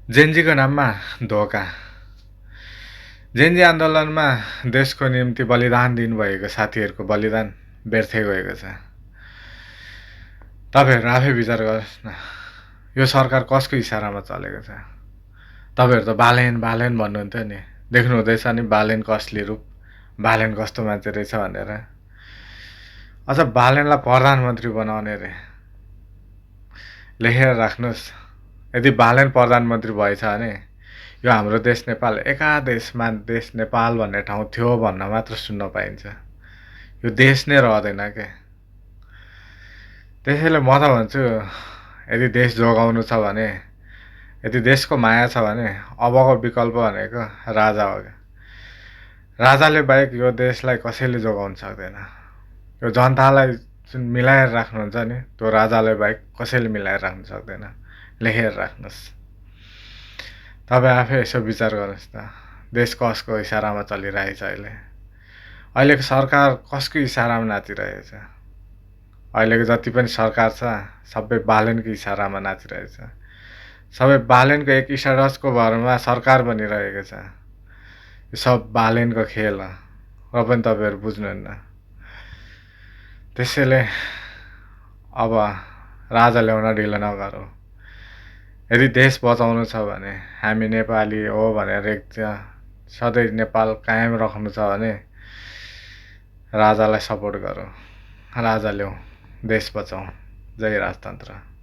जेनजीको नाममा धोका। जेनजी आन्दोलनमा देशको निम्ति बलिदान दिनुभएको साथीहरूको बलिदान व्यर्थै गएको छ। तपाईँहरू आफै विचार गर्नुहोस् न, यो सरकार कसको इसारामा चलेको छ? तपाईँहरू त बालेन बालेन भन्नुहुन्थ्यो नि, देख्नु हुँदैछ नि बालेनको असली रूप, बालेन कस्तो मान्छे रहेछ भनेर। अझ बालेनलाई प्रधानमन्त्री बनाउने रे, लेखेर राख्नुहोस्। यदि बालेन प्रधानमन्त्री भएछ भने यो हाम्रो देश नेपाल एकादेशमा देश नेपाल भन्ने ठाउँ थियो भन्न मात्र सुन्न पाइन्छ। यो देश नै रहँदैन के। त्यसैले म त भन्छु, यदि देश जोगाउनु छ भने, यदि देशको माया छ भने अबको विकल्प भनेको राजा हो। राजाले बाहेक यो देशलाई कसैले जोगाउन सक्दैन। यो जनतालाई जुन मिलाएर राख्नुहुन्छ नि, त्यो राजाले बाहेक कसैले मिलाएर राख्न सक्दैन। लेखेर राख्नुहोस्। तपाईँ आफै यसो विचार गर्नुहोस् त, देश कसको इसारामा चलिरहेछ अहिले? अहिलेको सरकार कसको इसारामा नाचिरहेछ? अहिलेको जति पनि सरकार छ सबै बालेनको इसारामा नाचिरहेछ। सबै बालेनको एक इसाराको भरमा सरकार बनिरहेको छ। यो सब बालेनको खेल हो, र पनि तपाईँहरू बुझ्नुहुन्न। त्यसैले अब राजा ल्याउन ढिलो नगरौँ। यदि देश बचाउनु छ भने, हामी नेपाली हो भनेर सधैँ नेपाल कायम राख्नु छ भने राजालाई सपोर्ट गरौँ, राजा ल्याउँ, देश बचाउँ। जय राजतन्त्र।